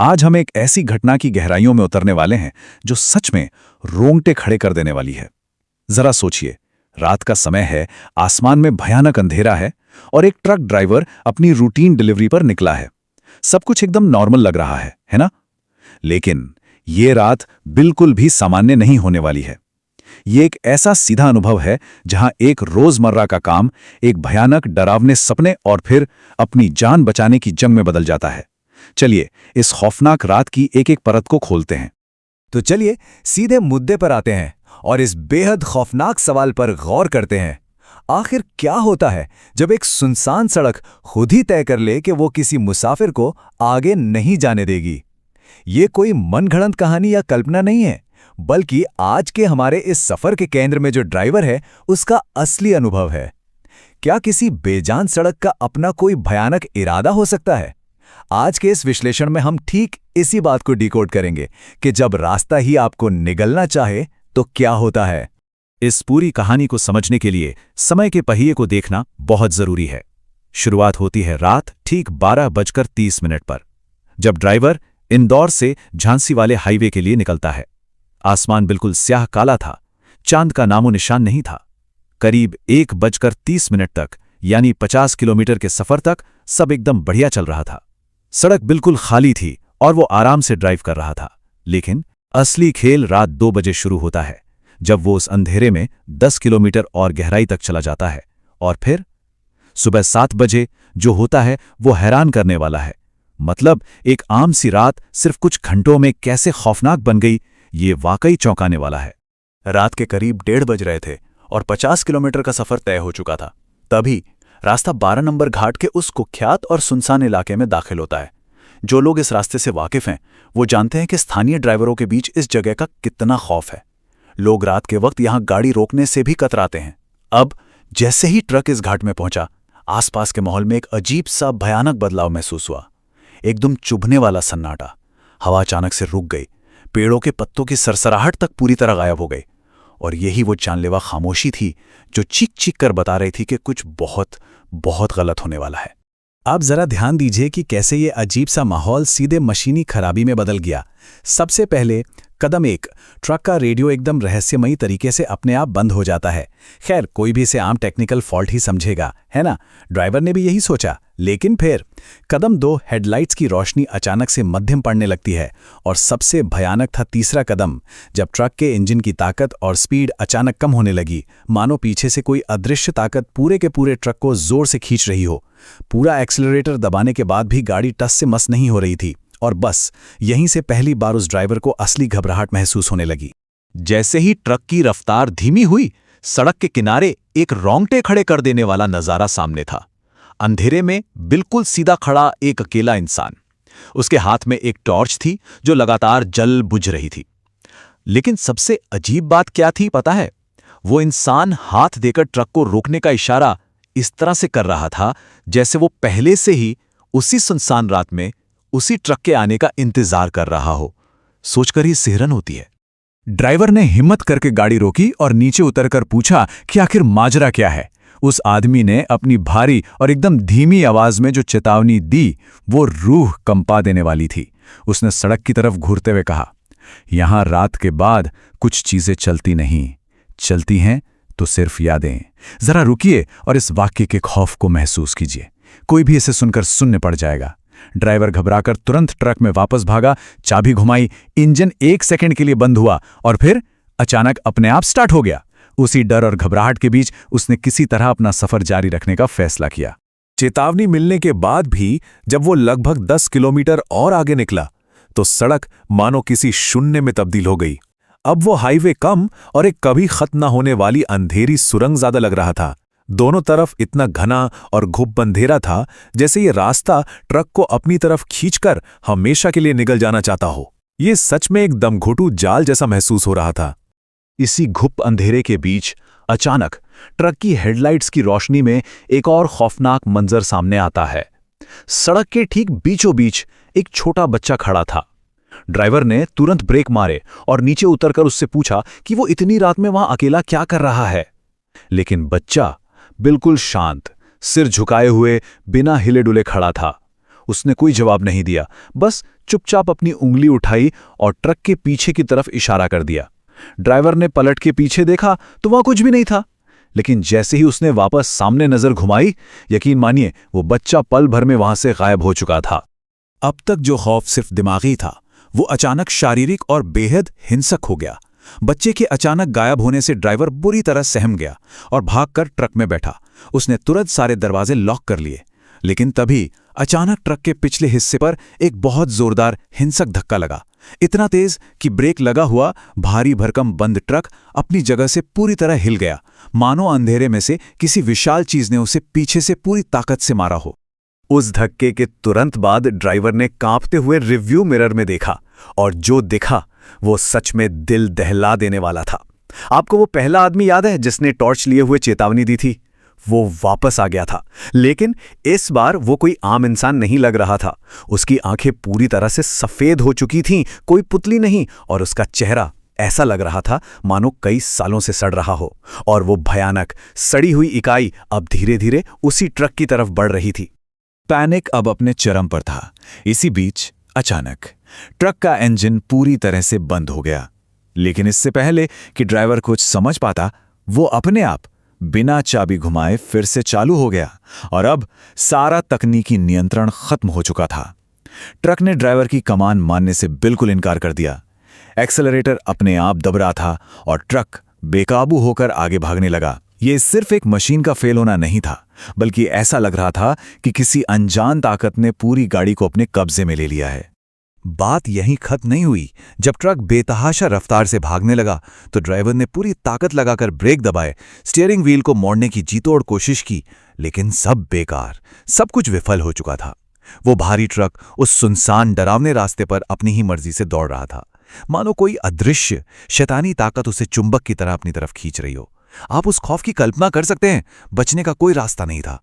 आज हम एक ऐसी घटना की गहराइयों में उतरने वाले हैं जो सच में रोंगटे खड़े कर देने वाली है। जरा सोचिए, रात का समय है, आसमान में भयानक अंधेरा है और एक ट्रक ड्राइवर अपनी रूटीन डिलीवरी पर निकला है। सब कुछ एकदम नॉर्मल लग रहा है ना? लेकिन ये रात बिल्कुल भी सामान्य नहीं होने वाली है। ये एक ऐसा सीधा अनुभव है जहां एक रोजमर्रा का काम एक भयानक डरावने सपने और फिर अपनी जान बचाने की जंग में बदल जाता है। चलिए इस खौफनाक रात की एक एक परत को खोलते हैं। तो चलिए सीधे मुद्दे पर आते हैं और इस बेहद खौफनाक सवाल पर गौर करते हैं। आखिर क्या होता है जब एक सुनसान सड़क खुद ही तय कर ले कि वो किसी मुसाफिर को आगे नहीं जाने देगी? ये कोई मनगढ़ंत कहानी या कल्पना नहीं है, बल्कि आज के हमारे इस सफर के केंद्र में जो ड्राइवर है उसका असली अनुभव है। क्या किसी बेजान सड़क का अपना कोई भयानक इरादा हो सकता है? आज के इस विश्लेषण में हम ठीक इसी बात को डिकोड करेंगे कि जब रास्ता ही आपको निगलना चाहे तो क्या होता है। इस पूरी कहानी को समझने के लिए समय के पहिए को देखना बहुत जरूरी है। शुरुआत होती है रात ठीक 12:30 पर, जब ड्राइवर इंदौर से झांसी वाले हाईवे के लिए निकलता है। आसमान बिल्कुल स्याह काला था, चांद का नामो निशान नहीं था। करीब 1:30 तक, यानी 50 किलोमीटर के सफर तक सब एकदम बढ़िया चल रहा था। सड़क बिल्कुल खाली थी और वो आराम से ड्राइव कर रहा था। लेकिन असली खेल रात 2 बजे शुरू होता है, जब वो उस अंधेरे में 10 किलोमीटर और गहराई तक चला जाता है। और फिर सुबह 7 बजे जो होता है वो हैरान करने वाला है। मतलब एक आम सी रात सिर्फ कुछ घंटों में कैसे खौफनाक बन गई, ये वाकई चौंकाने वाला है। रात के करीब 1:30 बज रहे थे और 50 किलोमीटर का सफर तय हो चुका था। तभी रास्ता 12 नंबर घाट के उस कुख्यात और सुनसान इलाके में दाखिल होता है। जो लोग इस रास्ते से वाकिफ हैं वो जानते हैं कि स्थानीय ड्राइवरों के बीच इस जगह का कितना खौफ है। लोग रात के वक्त यहां गाड़ी रोकने से भी कतराते हैं। अब जैसे ही ट्रक इस घाट में पहुंचा, आसपास के माहौल में एक अजीब सा भयानक बदलाव महसूस हुआ। एकदम चुभने वाला सन्नाटा। हवा अचानक से रुक गई, पेड़ों के पत्तों की सरसराहट तक पूरी तरह गायब हो गई। और यही वो जानलेवा खामोशी थी जो चीख चीख कर बता रही थी कि कुछ बहुत बहुत गलत होने वाला है। आप जरा ध्यान दीजिए कि कैसे ये अजीब सा माहौल सीधे मशीनी खराबी में बदल गया। सबसे पहले कदम 1, ट्रक का रेडियो एकदम रहस्यमयी तरीके से अपने आप बंद हो जाता है। खैर, कोई भी इसे आम टेक्निकल फॉल्ट ही समझेगा, है ना? ड्राइवर ने भी यही सोचा। लेकिन फिर कदम 2, हेडलाइट्स की रोशनी अचानक से मध्यम पड़ने लगती है। और सबसे भयानक था तीसरा कदम, जब ट्रक के इंजन की ताकत और स्पीड अचानक कम होने लगी, मानो पीछे से कोई अदृश्य ताकत पूरे के पूरे ट्रक को जोर से खींच रही हो। पूरा एक्सीलरेटर दबाने के बाद भी गाड़ी टस से मस नहीं हो रही थी। और बस यहीं से पहली बार उस ड्राइवर को असली घबराहट महसूस होने लगी। जैसे ही ट्रक की रफ्तार धीमी हुई, सड़क के किनारे एक रोंगटे खड़े कर देने वाला नजारा सामने था। अंधेरे में बिल्कुल सीधा खड़ा एक अकेला इंसान। उसके हाथ में एक टॉर्च थी जो लगातार जल बुझ रही थी। लेकिन सबसे अजीब बात क्या थी पता है? वो इंसान हाथ देकर ट्रक को रोकने का इशारा इस तरह से कर रहा था जैसे वो पहले से ही उसी सुनसान रात में उसी ट्रक के आने का इंतजार कर रहा हो। सोचकर ही सिहरन होती है। ड्राइवर ने हिम्मत करके गाड़ी रोकी और नीचे उतरकर पूछा कि आखिर माजरा क्या है। उस आदमी ने अपनी भारी और एकदम धीमी आवाज में जो चेतावनी दी वो रूह कंपा देने वाली थी। उसने सड़क की तरफ घूरते हुए कहा, यहां रात के बाद कुछ चीजें चलती नहीं, चलती हैं तो सिर्फ यादें। जरा रुकिए और इस वाक्य के खौफ को महसूस कीजिए। कोई भी इसे सुनकर शून्य पड़ जाएगा। ड्राइवर घबराकर तुरंत ट्रक में वापस भागा, चाबी घुमाई, इंजन 1 सेकंड के लिए बंद हुआ और फिर अचानक अपने आप स्टार्ट हो गया। उसी डर और घबराहट के बीच उसने किसी तरह अपना सफर जारी रखने का फैसला किया। चेतावनी मिलने के बाद भी जब वो लगभग 10 किलोमीटर और आगे निकला तो सड़क मानो किसी शून्य में तब्दील हो गई। अब वो हाईवे कम और एक कभी खत्म न होने वाली अंधेरी सुरंग ज्यादा लग रहा था। दोनों तरफ इतना घना और घुप अंधेरा था जैसे ये रास्ता ट्रक को अपनी तरफ खींचकर हमेशा के लिए निगल जाना चाहता हो। ये सच में एक दमघोटू जाल जैसा महसूस हो रहा था। इसी घुप अंधेरे के बीच अचानक ट्रक की हेडलाइट्स की रोशनी में एक और खौफनाक मंजर सामने आता है। सड़क के ठीक बीचों बीच एक छोटा बच्चा खड़ा था। ड्राइवर ने तुरंत ब्रेक मारे और नीचे उतरकर उससे पूछा कि वो इतनी रात में वहां अकेला क्या कर रहा है। लेकिन बच्चा बिल्कुल शांत, सिर झुकाए हुए, बिना हिले डुले खड़ा था। उसने कोई जवाब नहीं दिया, बस चुपचाप अपनी उंगली उठाई और ट्रक के पीछे की तरफ इशारा कर दिया। ड्राइवर ने पलट के पीछे देखा तो वहां कुछ भी नहीं था, लेकिन जैसे ही उसने वापस सामने नजर घुमाई, यकीन मानिए वो बच्चा पल भर में वहां से गायब हो चुका था। अब तक जो खौफ सिर्फ दिमागी था, वो अचानक शारीरिक और बेहद हिंसक हो गया। बच्चे के अचानक गायब होने से ड्राइवर बुरी तरह सहम गया और भागकर ट्रक में बैठा। उसने तुरंत सारे दरवाजे लॉक कर लिए, लेकिन तभी अचानक ट्रक के पिछले हिस्से पर एक बहुत जोरदार हिंसक धक्का लगा, इतना तेज कि ब्रेक लगा हुआ भारी भरकम बंद ट्रक अपनी जगह से पूरी तरह हिल गया, मानो अंधेरे में से किसी विशाल चीज ने उसे पीछे से पूरी ताकत से मारा हो। उस धक्के के तुरंत बाद ड्राइवर ने कांपते हुए रिव्यू मिरर में देखा, और जो दिखा वो सच में दिल दहला देने वाला था। आपको वो पहला आदमी याद है जिसने टॉर्च लिए हुए चेतावनी दी थी? वो वापस आ गया था, लेकिन इस बार वो कोई आम इंसान नहीं लग रहा था। उसकी आंखें पूरी तरह से सफेद हो चुकी थीं, कोई पुतली नहीं, और उसका चेहरा ऐसा लग रहा था मानो कई सालों से सड़ रहा हो। और वो भयानक सड़ी हुई इकाई अब धीरे धीरे उसी ट्रक की तरफ बढ़ रही थी। पैनिक अब अपने चरम पर था। इसी बीच अचानक ट्रक का इंजन पूरी तरह से बंद हो गया, लेकिन इससे पहले कि ड्राइवर कुछ समझ पाता, वो अपने आप बिना चाबी घुमाए फिर से चालू हो गया, और अब सारा तकनीकी नियंत्रण खत्म हो चुका था। ट्रक ने ड्राइवर की कमान मानने से बिल्कुल इनकार कर दिया। एक्सेलरेटर अपने आप दब रहा था और ट्रक बेकाबू होकर आगे भागने लगा। ये सिर्फ एक मशीन का फेल होना नहीं था, बल्कि ऐसा लग रहा था कि किसी अनजान ताकत ने पूरी गाड़ी को अपने कब्जे में ले लिया है। बात यहीं खत्म नहीं हुई। जब ट्रक बेतहाशा रफ्तार से भागने लगा तो ड्राइवर ने पूरी ताकत लगाकर ब्रेक दबाए, स्टीयरिंग व्हील को मोड़ने की जीतोड़ कोशिश की, लेकिन सब बेकार, सब कुछ विफल हो चुका था। वो भारी ट्रक उस सुनसान डरावने रास्ते पर अपनी ही मर्जी से दौड़ रहा था, मानो कोई अदृश्य शैतानी ताकत उसे चुंबक की तरह अपनी तरफ खींच रही हो। आप उस खौफ की कल्पना कर सकते हैं। बचने का कोई रास्ता नहीं था।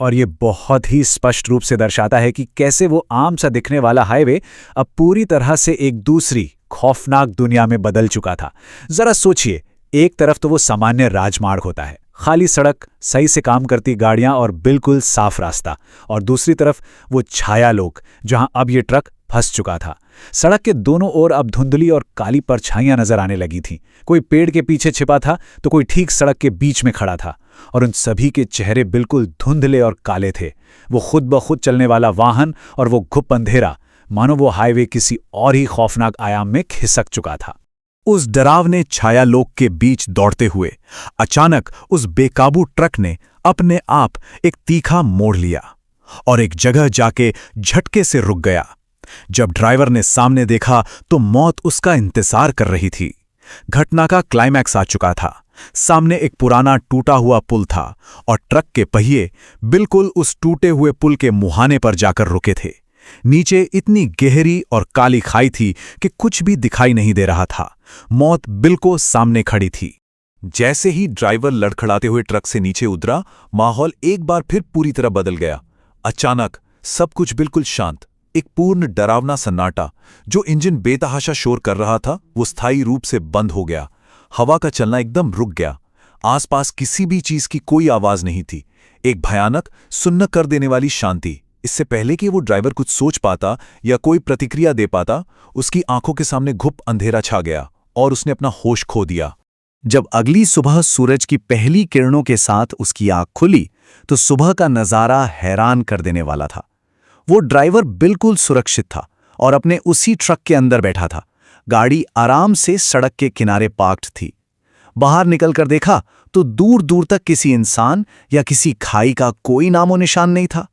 और ये बहुत ही स्पष्ट रूप से दर्शाता है कि कैसे वो आम सा दिखने वाला हाईवे अब पूरी तरह से एक दूसरी खौफनाक दुनिया में बदल चुका था। जरा सोचिए, एक तरफ तो वो सामान्य राजमार्ग होता है, खाली सड़क, सही से काम करती गाड़ियां और बिल्कुल साफ रास्ता, और दूसरी तरफ वो छाया लोक जहां अब ये ट्रक फंस चुका था। सड़क के दोनों ओर अब धुंधली और काली परछाइयां नजर आने लगी थीं। कोई पेड़ के पीछे छिपा था तो कोई ठीक सड़क के बीच में खड़ा था, और उन सभी के चेहरे बिल्कुल धुंधले और काले थे। वो खुद ब खुद चलने वाला वाहन और वो घुप अंधेरा, मानो वो हाईवे किसी और ही खौफनाक आयाम में खिसक चुका था। उस डरावने छायालोक के बीच दौड़ते हुए अचानक उस बेकाबू ट्रक ने अपने आप एक तीखा मोड़ लिया और एक जगह जाके झटके से रुक गया। जब ड्राइवर ने सामने देखा तो मौत उसका इंतजार कर रही थी। घटना का क्लाइमैक्स आ चुका था। सामने एक पुराना टूटा हुआ पुल था और ट्रक के पहिए बिल्कुल उस टूटे हुए पुल के मुहाने पर जाकर रुके थे। नीचे इतनी गहरी और काली खाई थी कि कुछ भी दिखाई नहीं दे रहा था। मौत बिल्कुल सामने खड़ी थी। जैसे ही ड्राइवर लड़खड़ाते हुए ट्रक से नीचे उतरा, माहौल एक बार फिर पूरी तरह बदल गया। अचानक सब कुछ बिल्कुल शांत, एक पूर्ण डरावना सन्नाटा। जो इंजन बेतहाशा शोर कर रहा था वो स्थायी रूप से बंद हो गया। हवा का चलना एकदम रुक गया। आसपास किसी भी चीज की कोई आवाज नहीं थी। एक भयानक, सुन्न कर देने वाली शांति। इससे पहले कि वो ड्राइवर कुछ सोच पाता या कोई प्रतिक्रिया दे पाता, उसकी आंखों के सामने घुप अंधेरा छा गया और उसने अपना होश खो दिया। जब अगली सुबह सूरज की पहली किरणों के साथ उसकी आंख खुली तो सुबह का नजारा हैरान कर देने वाला था। वो ड्राइवर बिल्कुल सुरक्षित था और अपने उसी ट्रक के अंदर बैठा था। गाड़ी आराम से सड़क के किनारे पार्क्ड थी। बाहर निकलकर देखा तो दूर दूर तक किसी इंसान या किसी खाई का कोई नामो निशान नहीं था।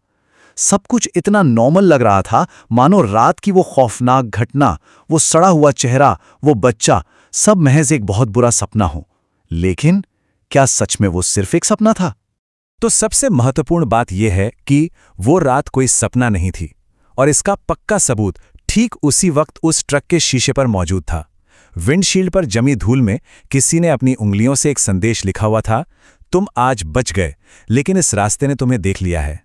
सब कुछ इतना नॉर्मल लग रहा था मानो रात की वो खौफनाक घटना, वो सड़ा हुआ चेहरा, वो बच्चा, सब महज एक बहुत बुरा सपना हो। लेकिन क्या सच में वो सिर्फ एक सपना था? तो सबसे महत्वपूर्ण बात यह है कि वो रात कोई सपना नहीं थी, और इसका पक्का सबूत ठीक उसी वक्त उस ट्रक के शीशे पर मौजूद था। विंडशील्ड पर जमी धूल में किसी ने अपनी उंगलियों से एक संदेश लिखा हुआ था, तुम आज बच गए, लेकिन इस रास्ते ने तुम्हें देख लिया है।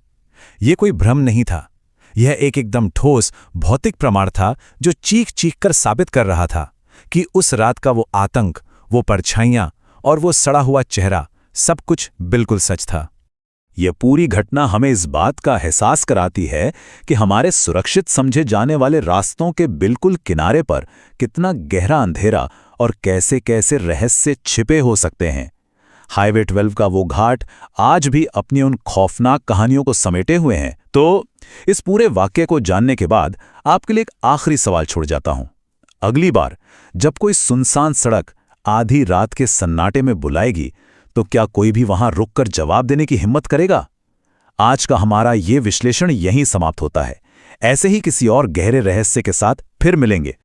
यह कोई भ्रम नहीं था, यह एक एकदम ठोस भौतिक प्रमाण था जो चीख चीख कर साबित कर रहा था कि उस रात का वो आतंक, वो परछाइयां और वो सड़ा हुआ चेहरा, सब कुछ बिल्कुल सच था। ये पूरी घटना हमें इस बात का एहसास कराती है कि हमारे सुरक्षित समझे जाने वाले रास्तों के बिल्कुल किनारे पर कितना गहरा अंधेरा और कैसे कैसे रहस्य छिपे हो सकते हैं। हाईवे 12 का वो घाट आज भी अपनी उन खौफनाक कहानियों को समेटे हुए हैं। तो इस पूरे वाक्य को जानने के बाद आपके लिए एक आखिरी सवाल छोड़ जाता हूं। अगली बार जब कोई सुनसान सड़क आधी रात के सन्नाटे में बुलाएगी, तो क्या कोई भी वहां रुककर जवाब देने की हिम्मत करेगा? आज का हमारा ये विश्लेषण यहीं समाप्त होता है। ऐसे ही किसी और गहरे रहस्य के साथ फिर मिलेंगे।